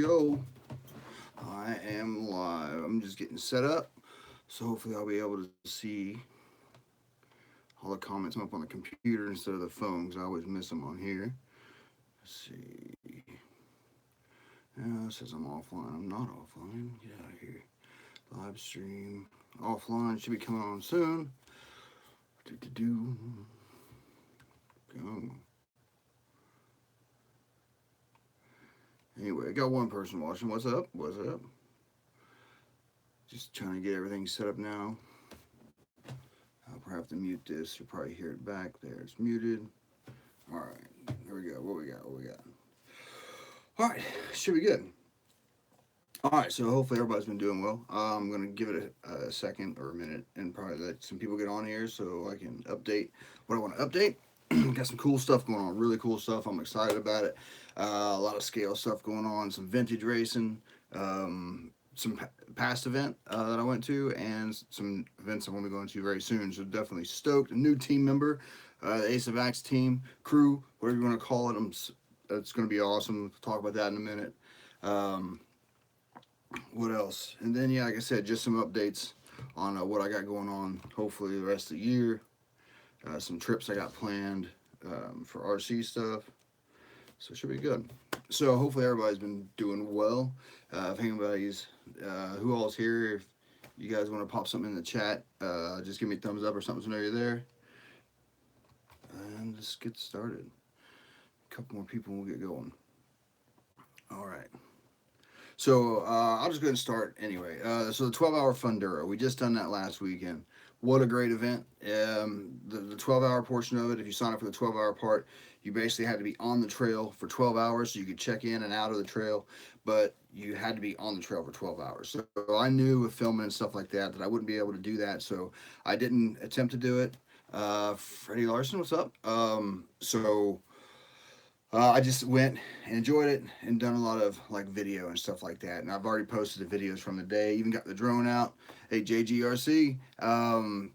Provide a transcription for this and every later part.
go. I am live. I'm just getting set up. So hopefully I'll be able to see all the comments up on the computer instead of the phone because I always miss them on here. Let's see. It says I'm offline. I'm not offline. Get out of here. Live stream. Offline. Should be coming on soon. Do. Go. Anyway, I got one person watching. What's up? What's up? Just trying to get everything set up now. I'll probably have to mute this. You'll probably hear it back there. It's muted. All right. There we go. What we got? What we got? All right. Should be good. All right. So hopefully everybody's been doing well. I'm going to give it a second or a minute and probably let some people get on here so I can update what I want to update. Got some cool stuff going on. Really cool stuff. I'm excited about it. A lot of scale stuff going on. Some vintage racing. Some past event that I went to and some events I'm going to be going to very soon. So definitely stoked. A new team member, Ace of Axe team, crew, whatever you want to call it. It's going to be awesome. We'll talk about that in a minute. What else? And then, yeah, like I said, just some updates on what I got going on. Hopefully the rest of the year. Some trips I got planned for RC stuff. So it should be good. So hopefully everybody's been doing well. If anybody's, who all's here, if you guys want to pop something in the chat, just give me a thumbs up or something so I know you're there. And let's get started. A couple more people and we'll get going. All right. So I'll just go ahead and start anyway. So the 12-hour Funduro, we just done that last weekend. What a great event. The 12-hour portion of it, if you sign up for the 12-hour part, you basically had to be on the trail for 12 hours so you could check in and out of the trail, but you had to be on the trail for 12 hours. So I knew with filming and stuff like that I wouldn't be able to do that, so I didn't attempt to do it. Freddie Larson, what's up? I just went and enjoyed it and done a lot of like video and stuff like that. And I've already posted the videos from the day, even got the drone out. Hey, JGRC,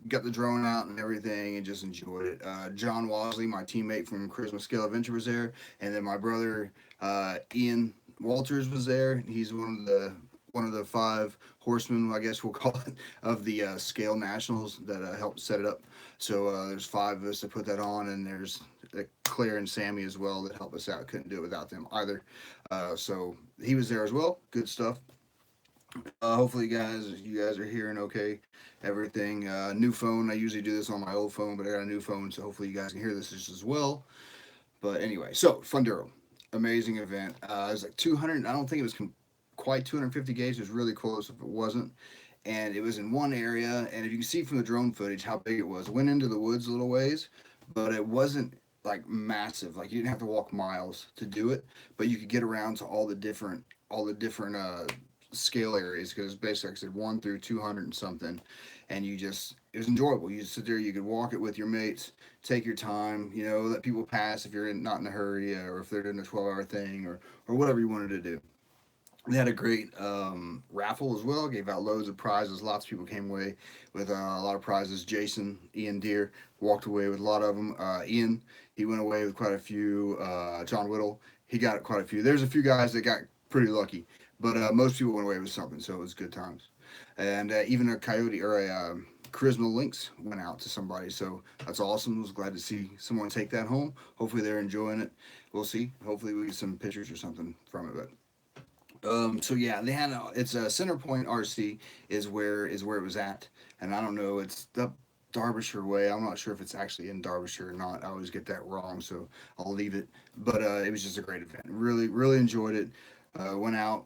got the drone out and everything and just enjoyed it. John Wasley, my teammate from Charisma Scale Adventure was there. And then my brother, Ian Walters was there. He's one of the five horsemen, I guess we'll call it, of the Scale Nationals that helped set it up. So there's five of us that put that on, and there's Claire and Sammy as well that helped us out. Couldn't do it without them either. So he was there as well. Good stuff. Hopefully, you guys are hearing okay. Everything. New phone. I usually do this on my old phone, but I got a new phone, so hopefully you guys can hear this as well. But anyway, so Funduro, amazing event. It was like 200. I don't think it was quite 250 gauge. It was really close if it wasn't. And it was in one area, and if you can see from the drone footage how big it was, it went into the woods a little ways, but it wasn't like massive. Like you didn't have to walk miles to do it, but you could get around to all the different scale areas because basically, like I said, 1 through 200 and something, and it was enjoyable. You just sit there, you could walk it with your mates, take your time, let people pass if you're not in a hurry, or if they're doing a 12-hour thing, or whatever you wanted to do. They had a great raffle as well. Gave out loads of prizes. Lots of people came away with a lot of prizes. Jason, Ian Deere walked away with a lot of them. Ian, he went away with quite a few. John Whittle, he got quite a few. There's a few guys that got pretty lucky, but most people went away with something, so it was good times. And even a coyote or a Charisma Lynx went out to somebody, so that's awesome. I was glad to see someone take that home. Hopefully they're enjoying it. We'll see. Hopefully we get some pictures or something from it, but. So yeah, they had it's a Center Point RC is where it was at, and I don't know, it's the Derbyshire way. I'm not sure if it's actually in Derbyshire or not. I always get that wrong, so I'll leave it. But it was just a great event. Really, really enjoyed it. Went out,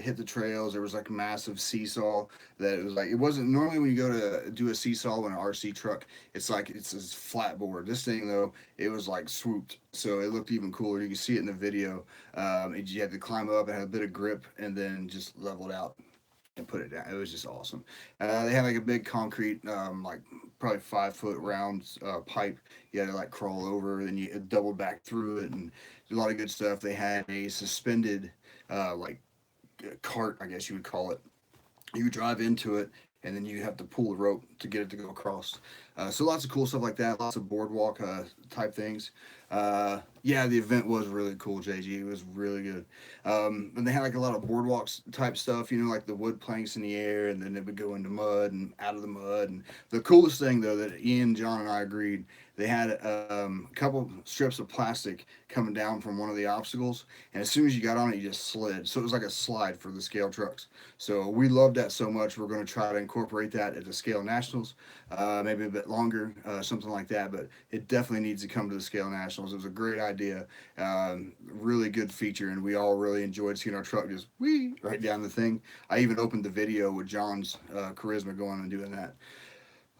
hit the trails. There was like a massive seesaw that it was like, it wasn't normally when you go to do a seesaw in an RC truck, it's like it's this flat board. This thing though, it was like swooped, so it looked even cooler. You can see it in the video. You had to climb up and have a bit of grip and then just level it out and put it down. It was just awesome. They had like a big concrete, like probably 5 foot round pipe. You had to like crawl over, then you doubled back through it, and a lot of good stuff. They had a suspended like cart, I guess you would call it. You drive into it, and then you have to pull the rope to get it to go across. So lots of cool stuff like that, lots of boardwalk type things. Yeah, the event was really cool, JG. It was really good. And they had like a lot of boardwalks type stuff, you know, like the wood planks in the air, and then it would go into mud and out of the mud. And the coolest thing, though, that Ian, John, and I agreed, they had a couple strips of plastic coming down from one of the obstacles, and as soon as you got on it, you just slid. So it was like a slide for the scale trucks. So we loved that so much. We're going to try to incorporate that at the Scale Nationals, maybe a bit longer, something like that. But it definitely needs to come to the Scale Nationals. It was a great idea, really good feature, and we all really enjoyed seeing our truck just wee right down the thing. I even opened the video with John's charisma going and doing that.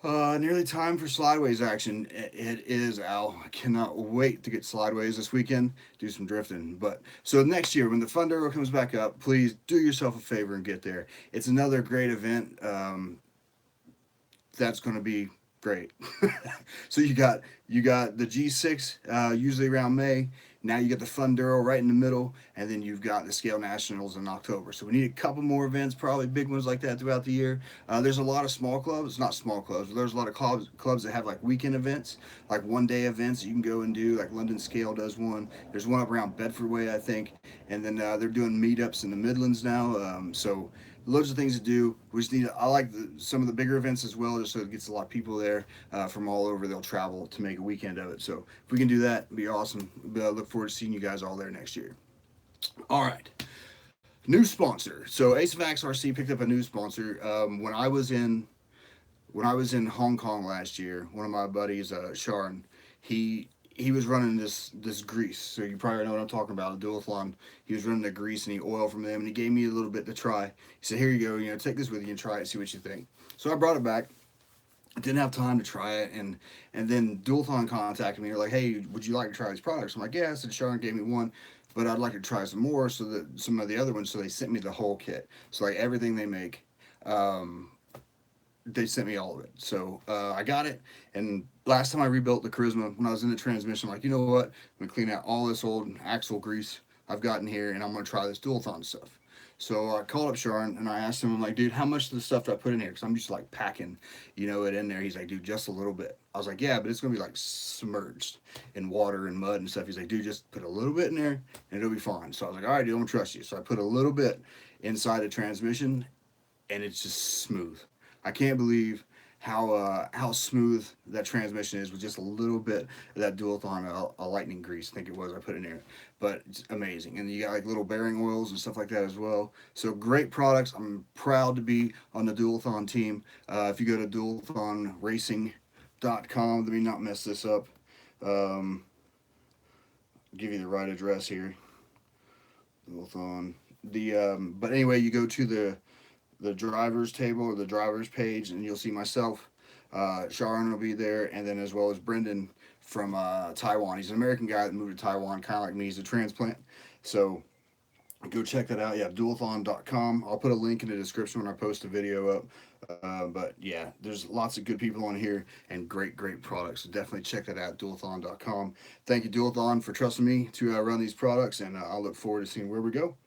Nearly time for slideways action. It is, Al. I cannot wait to get slideways this weekend, do some drifting. But so next year, when the Funduro comes back up, please do yourself a favor and get there. It's another great event. That's going to be great. So you got the G6 usually around May. Now you got the Funduro right in the middle, and then you've got the Scale Nationals in October. So we need a couple more events, probably big ones like that throughout the year. There's a lot of small clubs, not small clubs, but there's a lot of clubs that have like weekend events, like 1 day events you can go and do. Like London Scale does one. There's one up around Bedford Way, I think, and then they're doing meetups in the Midlands now. So loads of things to do. We just need. I like some of the bigger events as well, just so it gets a lot of people there from all over. They'll travel to make a weekend of it. So if we can do that, it'd be awesome. Look forward to seeing you guys all there next year. All right, new sponsor. So Ace of Axe RC picked up a new sponsor. When I was in Hong Kong last year, one of my buddies, Sharon, he was running this grease. So you probably know what I'm talking about, a duathlon. He was running the grease and he oil from them, and he gave me a little bit to try. He said, "Here you go, take this with you and try it, see what you think." So I brought it back. I didn't have time to try it, and then Dualthon contacted me. They're like, "Hey, would you like to try these products?" I'm like, "Yes." And Sharon gave me one, but I'd like to try some more. So that some of the other ones. So they sent me the whole kit. So like everything they make. Um, they sent me all of it. So I got it. And last time I rebuilt the Charisma, when I was in the transmission, I'm like, you know what? I'm going to clean out all this old axle grease I've got in here, and I'm going to try this Dualthon stuff. So I called up Sharon and I asked him, I'm like, dude, how much of the stuff do I put in here? Because I'm used to like packing, it in there. He's like, dude, just a little bit. I was like, yeah, but it's going to be like submerged in water and mud and stuff. He's like, dude, just put a little bit in there and it'll be fine. So I was like, all right, dude, I'm going to trust you. So I put a little bit inside the transmission, and it's just smooth. I can't believe how smooth that transmission is with just a little bit of that Dualthon lightning grease. I think it was I put in there, but it's amazing. And you got like little bearing oils and stuff like that as well. So great products. I'm proud to be on the Dualthon team. If you go to dualthonracing.com, let me not mess this up. Um, give you the right address here. Dualthon. But anyway, you go to the drivers table or the drivers page, and you'll see myself. Sharon will be there, and then as well as Brendan from Taiwan. He's an American guy that moved to Taiwan, kind of like me. He's a transplant. So go check that out. Yeah, dualthon.com. I'll put a link in the description when I post a video up. But yeah, there's lots of good people on here and great products. So definitely check that out, dualthon.com. Thank you, Dualthon, for trusting me to run these products, and I'll look forward to seeing where we go.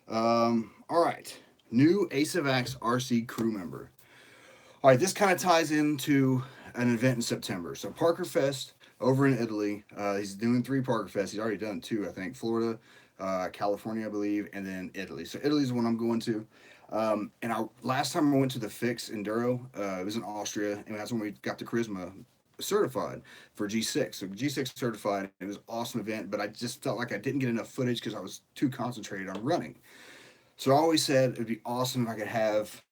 All right. New Ace of Axe RC crew member. All right, this kind of ties into an event in September. So Parker Fest over in Italy. He's doing 3 Parker Fests. He's already done 2, I think. Florida, California, I believe, and then Italy. So Italy's the one I'm going to. Last time I went to the Fix Enduro, it was in Austria, and that's when we got the Charisma certified for G6. So G6 certified. It was an awesome event, but I just felt like I didn't get enough footage because I was too concentrated on running. So I always said it'd be awesome if I could have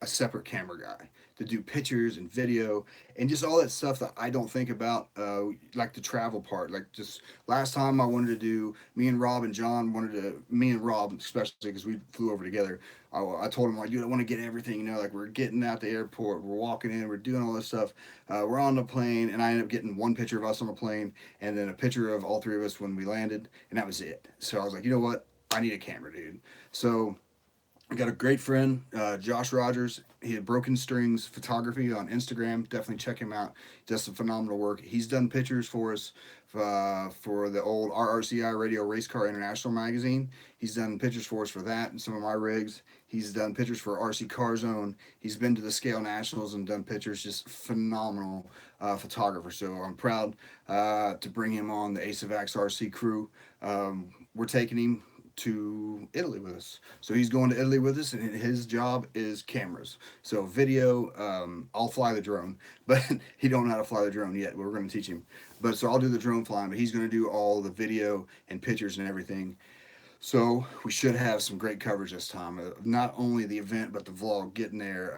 a separate camera guy to do pictures and video and just all that stuff that I don't think about, like the travel part. Like just last time I wanted to do, me and Rob and John wanted to, me and Rob especially because we flew over together. I told him like, dude, I want to get everything, like we're getting out the airport, we're walking in, we're doing all this stuff. We're on the plane, and I ended up getting one picture of us on the plane and then a picture of all 3 of us when we landed, and that was it. So I was like, you know what? I need a camera, dude. So I got a great friend, Josh Rogers. He had Broken Strings Photography on Instagram. Definitely check him out. He does some phenomenal work. He's done pictures for us for the old RRCI Radio Race Car International magazine. He's done pictures for us for that and some of my rigs. He's done pictures for RC Car Zone. He's been to the Scale Nationals and done pictures. Just phenomenal photographer. So I'm proud to bring him on the Ace of Axe RC crew. We're taking him to Italy with us. So he's going to Italy with us, and his job is cameras. So video, I'll fly the drone, but he don't know how to fly the drone yet. But we're going to teach him. But so I'll do the drone flying, but he's going to do all the video and pictures and everything. So we should have some great coverage this time. Not only the event, but the vlog, getting there,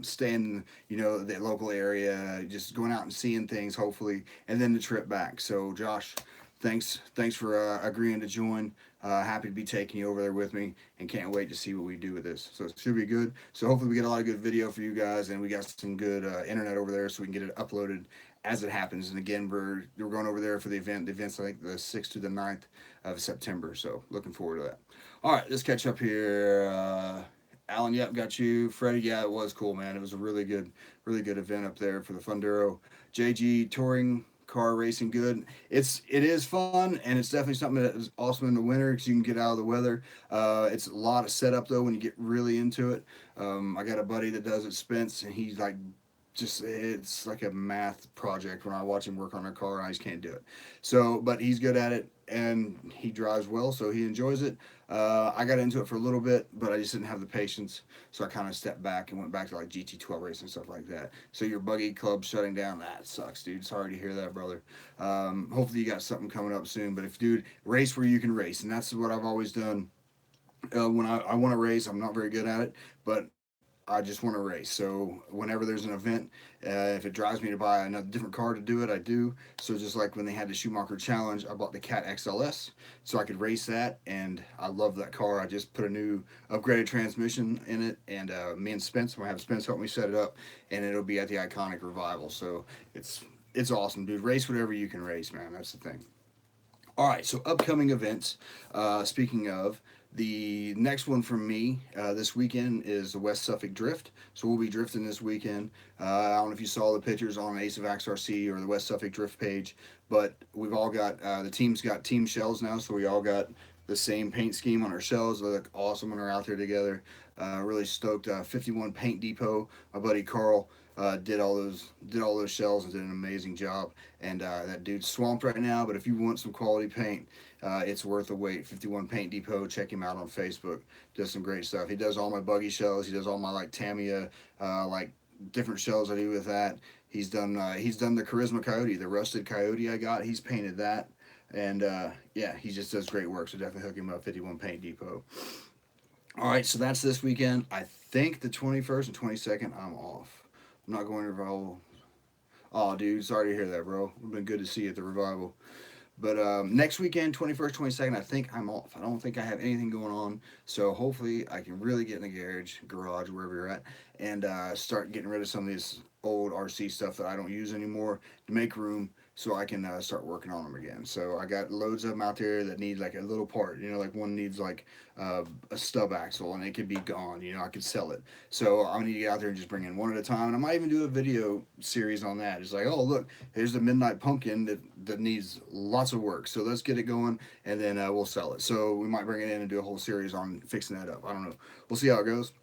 staying, the local area, just going out and seeing things, hopefully, and then the trip back. So Josh, thanks for agreeing to join. Happy to be taking you over there with me, and can't wait to see what we do with this. So it should be good. So hopefully we get a lot of good video for you guys, and we got some good internet over there, so we can get it uploaded as it happens. And again, we're going over there for the event. The event's like the 6th to the 9th of September. So looking forward to that. All right, let's catch up here. Alan, yep, got you. Freddie, yeah, it was cool, man. It was a really good event up there for the Funduro. JG touring car racing good. It is fun, and it's definitely something that is awesome in the winter because you can get out of the weather. It's a lot of setup though when you get really into it. I got a buddy that does it, Spence, and he's like just it's like a math project when I watch him work on a car. I just can't do it. So, but he's good at it and he drives well, so he enjoys it. I got into it for a little bit, but I just didn't have the patience, so I kind of stepped back and went back to like GT12 racing and stuff like that. So your buggy club shutting down, that sucks, dude. Sorry to hear that, brother. Hopefully you got something coming up soon. But if, dude, race where you can race, and that's what I've always done. When I want to race, I'm not very good at it, but I just want to race. So whenever there's an event, if it drives me to buy another different car to do it, I do. So just like when they had the Schumacher Challenge, I bought the Cat XLS so I could race that, and I love that car. I just put a new upgraded transmission in it, and me and Spence, I'm gonna have Spence help me set it up, and it'll be at the Iconic Revival. So it's awesome, dude. Race whatever you can race, man. That's the thing. All right, so upcoming events. Speaking of, the next one from me this weekend is the West Suffolk Drift. So we'll be drifting this weekend. I don't know if you saw the pictures on Ace of Axe RC or the West Suffolk Drift page, but we've all got the team's got team shells now, so we all got the same paint scheme on our shells. They look awesome when we're out there together. Really stoked. 51 Paint Depot. My buddy Carl did all those shells and did an amazing job. And that dude's swamped right now. But if you want some quality paint, it's worth the wait. 51 Paint Depot. Check him out on Facebook. Does some great stuff. He does all my buggy shells. He does all my like Tamiya, like different shells I do with that. He's done the Charisma Coyote, the rusted Coyote I got. He's painted that. And yeah, he just does great work. So definitely hook him up. 51 Paint Depot. All right, so that's this weekend. I think the 21st and 22nd I'm off. I'm not going to Revival. Oh, dude, sorry to hear that, bro. It's been good to see you at the Revival. But next weekend, 21st, 22nd, I think I'm off. I don't think I have anything going on. So hopefully I can really get in the garage, wherever you're at, and start getting rid of some of this old RC stuff that I don't use anymore to make room so I can start working on them again. So I got loads of them out there that need like a little part. Like one needs like a stub axle and it could be gone. I could sell it. So I need to get out there and just bring in one at a time. And I might even do a video series on that. It's like, oh, look, here's the Midnight Pumpkin that needs lots of work. So let's get it going, and then we'll sell it. So we might bring it in and do a whole series on fixing that up. I don't know. We'll see how it goes.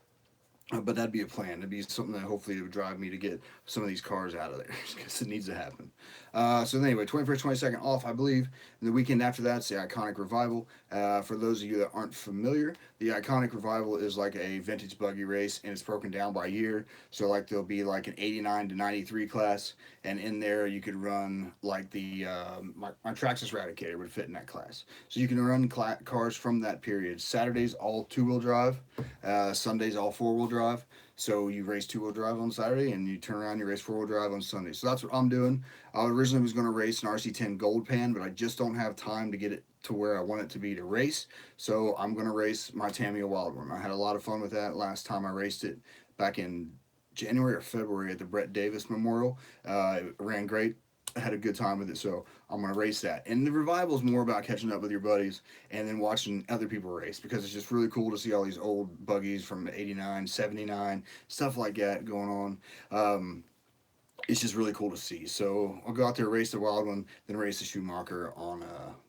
But that'd be a plan. It'd be something that hopefully would drive me to get some of these cars out of there because it needs to happen. So anyway, 21st, 22nd off, I believe. And the weekend after that's the Iconic Revival. For those of you that aren't familiar, the Iconic Revival is like a vintage buggy race, and it's broken down by year. So like there'll be like an 89 to 93 class, and in there you could run like my Traxxas Radicator would fit in that class. So you can run cars from that period. Saturdays all two-wheel drive. Sundays all four-wheel drive. So you race two-wheel drive on Saturday, and you turn around, you race four-wheel drive on Sunday. So that's what I'm doing. I originally was going to race an RC10 Gold Pan, but I just don't have time to get it to where I want it to be to race. So I'm going to race my Tamiya Wildworm. I had a lot of fun with that last time I raced it back in January or February at the Brett Davis Memorial. It ran great. had a good time with it, so I'm gonna race that. And the revival is more about catching up with your buddies and then watching other people race, because it's just really cool to see all these old buggies from '89, '79, stuff like that going on. It's just really cool to see. So I'll go out there, race the wild one, then race the Schumacher on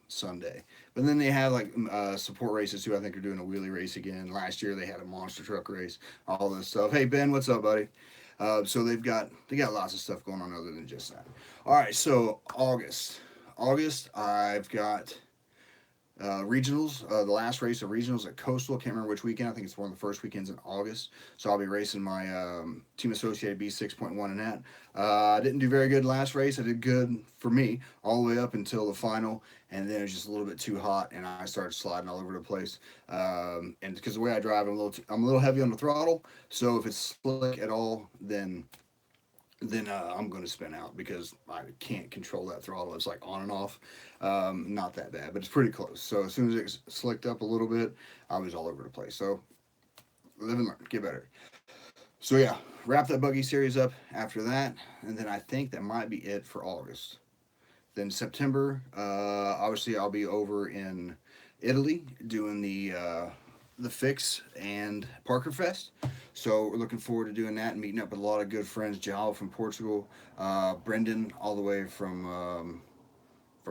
Sunday. But then they have like support races too. I think they're doing a wheelie race again. Last year they had a monster truck race, all this stuff. Hey Ben, what's up, buddy? So they got lots of stuff going on other than just that. All right, so August I've got regionals. The last race of regionals at Coastal. I can't remember which weekend. I think it's one of the first weekends in August. So I'll be racing my Team Associated B6.1 in that. I didn't do very good last race. I did good for me all the way up until the final, and then it was just a little bit too hot, and I started sliding all over the place. And because the way I drive, I'm a little heavy on the throttle. So if it's slick at all, then I'm going to spin out because I can't control that throttle. It's like on and off. Not that bad, but it's pretty close. So as soon as it slicked up a little bit, I was all over the place. So live and learn, get better. So yeah, wrap that buggy series up after that, and then I think that might be it for August. Then September, obviously I'll be over in Italy doing the Fix and Parker Fest. So we're looking forward to doing that and meeting up with a lot of good friends. Jal from Portugal, Brendan all the way from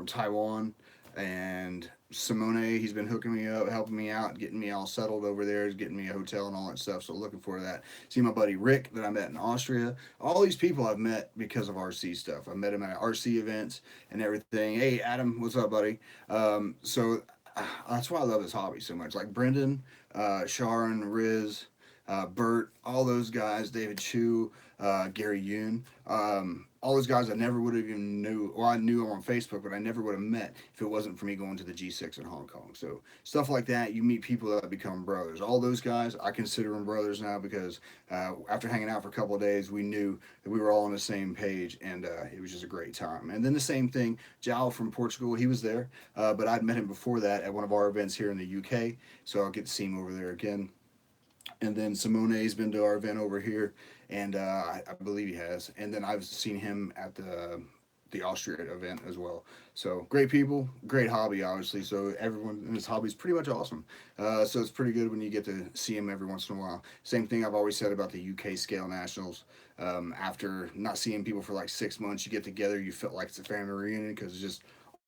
Taiwan, and Simone. He's been hooking me up, helping me out, getting me all settled over there, getting me a hotel and all that stuff. So looking forward to that. See my buddy Rick that I met in Austria. All these people I've met because of RC stuff. I met him at RC events and everything. Hey Adam, what's up, buddy? So that's why I love this hobby so much. Like Brendan, Sharon, Riz, Bert, all those guys, David Chu, Gary Yoon, all those guys I never would have even knew. Well, I knew them on Facebook, but I never would have met if it wasn't for me going to the G6 in Hong Kong. So stuff like that, you meet people that become brothers. All those guys, I consider them brothers now because after hanging out for a couple of days, we knew that we were all on the same page, and it was just a great time. And then the same thing, Jao from Portugal, he was there, but I'd met him before that at one of our events here in the UK, so I'll get to see him over there again. And then Simone's been to our event over here, and I believe he has. And then I've seen him at the Austria event as well. So great people, great hobby, obviously. So everyone in this hobby is pretty much awesome. So it's pretty good when you get to see him every once in a while. Same thing I've always said about the UK Scale Nationals. After not seeing people for like 6 months, you get together, you feel like it's a family reunion because it's just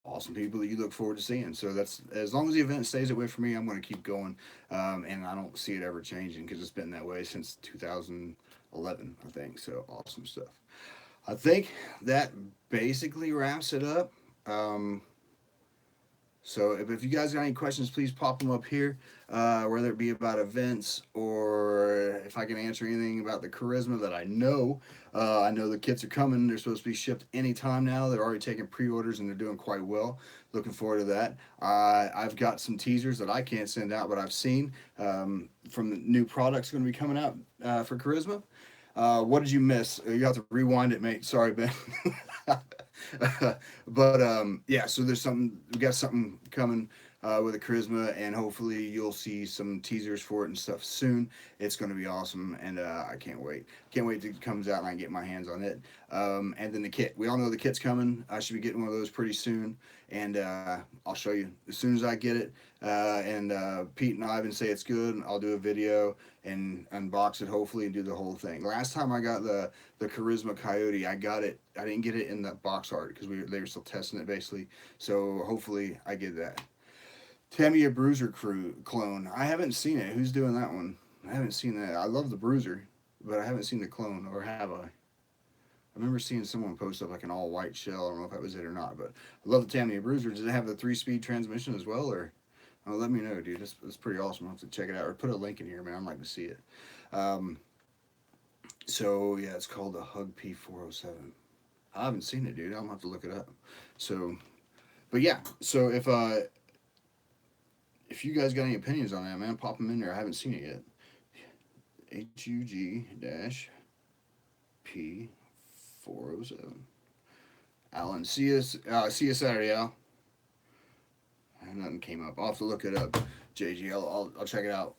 awesome people that you look forward to seeing. So that's, as long as the event stays that way for me, I'm going to keep going, and I don't see it ever changing because it's been that way since 2011, I think. So awesome stuff. I think that basically wraps it up. Um, so if you guys got any questions, please pop them up here, whether it be about events or if I can answer anything about the Charisma that I know. I know the kits are coming. They're supposed to be shipped anytime now. They're already taking pre-orders and they're doing quite well. Looking forward to that. I've got some teasers that I can't send out, but I've seen from the new products going to be coming out for Charisma. What did you miss? You have to rewind it, mate. Sorry, Ben. But yeah, so there's something. We got something coming with the Charisma, and hopefully you'll see some teasers for it and stuff soon. It's going to be awesome, and I can't wait. Can't wait till it comes out and I get my hands on it. And then the kit. We all know the kit's coming. I should be getting one of those pretty soon, and I'll show you as soon as I get it. And Pete and Ivan say it's good. I'll do a video and unbox it hopefully and do the whole thing. Last time I got the Charisma Coyote, I got it. I didn't get it in the box art because they were still testing it basically. So hopefully I get that. Tamiya Bruiser crew clone. I haven't seen it. Who's doing that one? I haven't seen that. I love the Bruiser, but I haven't seen the clone, or have I? I remember seeing someone post up like an all white shell. I don't know if that was it or not, but I love the Tamiya Bruiser. Does it have the 3-speed transmission as well, or? Oh, let me know, dude. That's pretty awesome. I'll have to check it out, or put a link in here, man. I'd like to see it. Um, so yeah, it's called the Hug P407. I haven't seen it, dude. I'm gonna have to look it up. So, but yeah. So if you guys got any opinions on that, man, pop them in there. I haven't seen it yet. HUG-P407. Alan, see you Saturday, Al. Nothing came up. I'll have to look it up. JG, I'll check it out.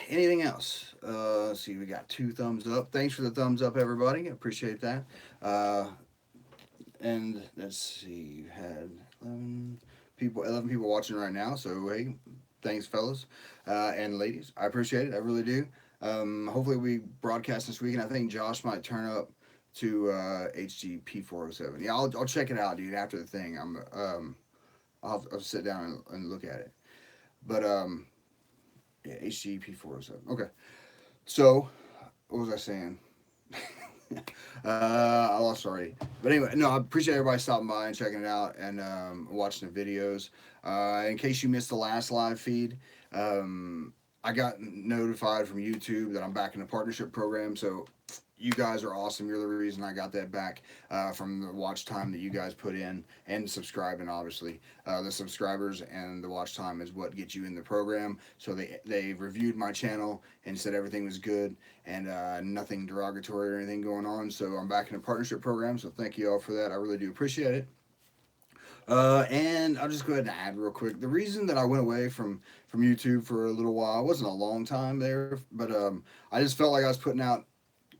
Anything else? Let's see, we got 2 thumbs up. Thanks for the thumbs up, everybody. I appreciate that. And let's see, you had 11 people watching right now. So hey, thanks, fellas and ladies. I appreciate it. I really do. Hopefully we broadcast this weekend. I think Josh might turn up to HGP 407. Yeah, I'll check it out, dude. After the thing, I'll sit down and look at it. But yeah, HGP 407. Okay, so what was I saying? I lost already. But anyway, no, I appreciate everybody stopping by and checking it out and watching the videos. In case you missed the last live feed, I got notified from YouTube that I'm back in the partnership program. So you guys are awesome. You're the reason I got that back from the watch time that you guys put in and subscribing. Obviously, the subscribers and the watch time is what gets you in the program. So they reviewed my channel and said everything was good and nothing derogatory or anything going on. So I'm back in the partnership program. So thank you all for that. I really do appreciate it. And I'll just go ahead and add real quick. The reason that I went away from YouTube for a little while, it wasn't a long time there, but I just felt like I was putting out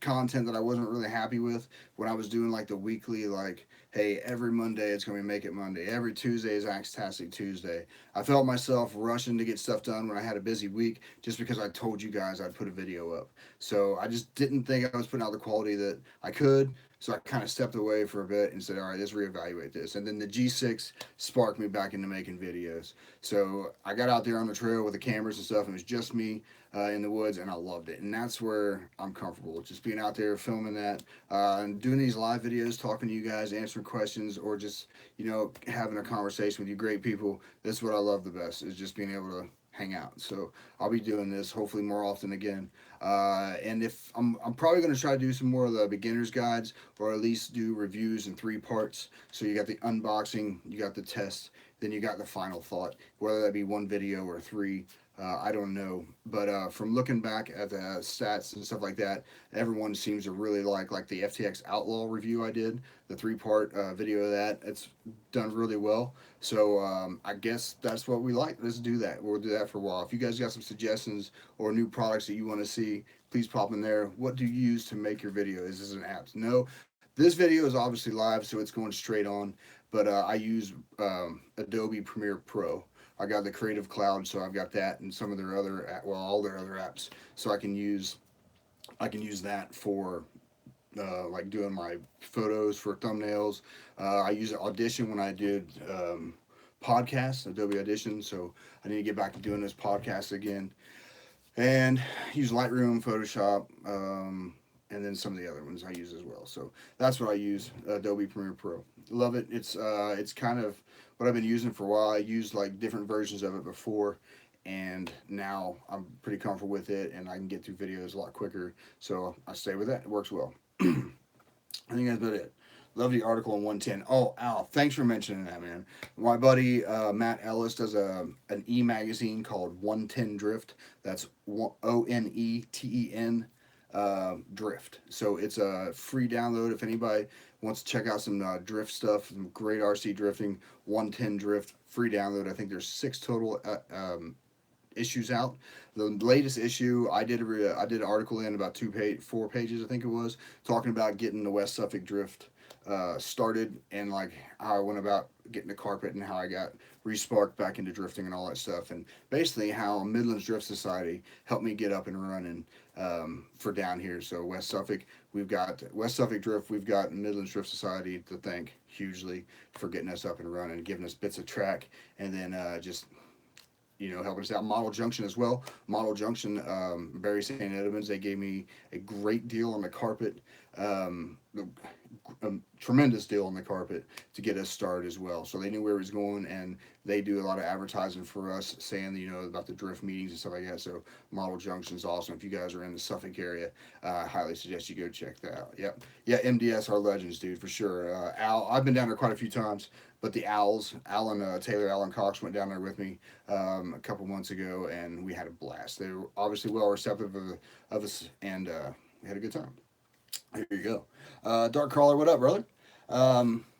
content that I wasn't really happy with when I was doing like the weekly, like, hey, every Monday it's gonna be Make It Monday, every Tuesday is Axtastic Tuesday. I felt myself rushing to get stuff done when I had a busy week just because I told you guys I'd put a video up. So I just didn't think I was putting out the quality that I could. So I kind of stepped away for a bit and said, all right, let's reevaluate this. And then the G6 sparked me back into making videos. So I got out there on the trail with the cameras and stuff, and it was just me in the woods, and I loved it. And that's where I'm comfortable, just being out there filming that, and doing these live videos, talking to you guys, answering questions, or just, having a conversation with you great people. That's what I love the best, is just being able to hang out. So I'll be doing this hopefully more often again. And if I'm probably going to try to do some more of the beginner's guides, or at least do reviews in 3 parts. So you got the unboxing, you got the test, then you got the final thought, whether that be one video or 3. I don't know, but from looking back at the stats and stuff like that, everyone seems to really like the FTX Outlaw review I did, the 3-part video of that. It's done really well. So I guess that's what we like. Let's do that. We'll do that for a while. If you guys got some suggestions or new products that you want to see, please pop in there. What do you use to make your video? Is this an app? No, this video is obviously live, so it's going straight on. But I use Adobe Premiere Pro. I got the Creative Cloud, so I've got that and some of their other, well, all their other apps. So I can use that for like doing my photos for thumbnails. I use Audition when I did podcasts, Adobe Audition. So I need to get back to doing this podcast again, and use Lightroom, Photoshop, and then some of the other ones I use as well. So that's what I use, Adobe Premiere Pro. Love it. It's kind of what I've been using for a while. I used like different versions of it before, and now I'm pretty comfortable with it, and I can get through videos a lot quicker. So I stay with that. It works well. I think that's about it. Love the article on 110. Oh, Al, thanks for mentioning that, man. My buddy Matt Ellis does an e-magazine called 110 Drift. That's ONETEN Drift. So it's a free download if anybody wants to check out some drift stuff, some great RC drifting. 110 Drift, free download. I think there's 6 total issues out. The latest issue, I did an article in about 4 pages, I think it was, talking about getting the West Suffolk Drift started, and like how I went about getting the carpet and how I got resparked back into drifting and all that stuff, and basically how Midlands Drift Society helped me get up and running for down here. So West Suffolk, we've got West Suffolk Drift, we've got Midlands Drift Society to thank hugely for getting us up and running, giving us bits of track, and then just helping us out. Model Junction as well. Model Junction, Barry St. Edmunds, they gave me a great deal on the carpet, a tremendous deal on the carpet to get us started as well. So they knew where it was going, and they do a lot of advertising for us, saying about the drift meetings and stuff like that. So Model Junction's awesome. If you guys are in the Suffolk area, I highly suggest you go check that out. Yep. Yeah, MDS are legends, dude, for sure. Al, I've been down there quite a few times, but the Owls, Alan Taylor, Alan Cox went down there with me a couple months ago, and we had a blast. They were obviously well receptive of us, and we had a good time. Here you go. Dark Crawler, what up, brother?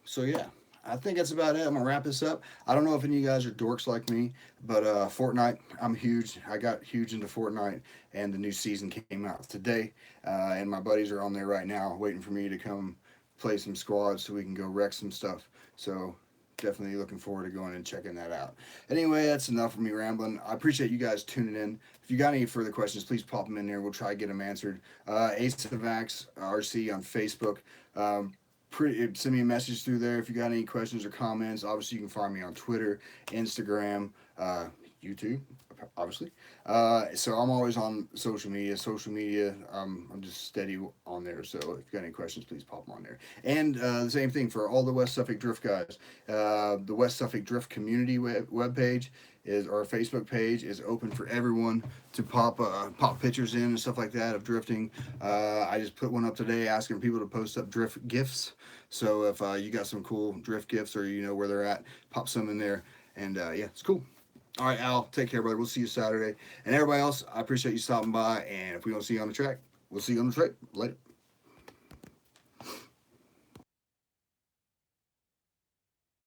So yeah, I think that's about it. I'm gonna wrap this up. I don't know if any of you guys are dorks like me, but Fortnite, I'm huge. I got huge into Fortnite, and the new season came out today, and my buddies are on there right now, waiting for me to come play some squads so we can go wreck some stuff. So definitely looking forward to going and checking that out. Anyway, that's enough of me rambling. I appreciate you guys tuning in. If you got any further questions, please pop them in there. We'll try to get them answered. Ace of Axe RC on Facebook. Send me a message through there if you got any questions or comments. Obviously, you can find me on Twitter, Instagram, YouTube, obviously. So I'm always on social media. I'm just steady on there. So if you got any questions, please pop them on there. And the same thing for all the West Suffolk Drift guys. The West Suffolk Drift community web page is, our Facebook page is open for everyone to pop pictures in and stuff like that of drifting. I just put one up today asking people to post up drift gifts. So if you got some cool drift gifts or you know where they're at, pop some in there. And yeah, it's cool. All right, Al, take care, brother. We'll see you Saturday. And everybody else, I appreciate you stopping by. And if we don't see you on the track, we'll see you on the track. Later.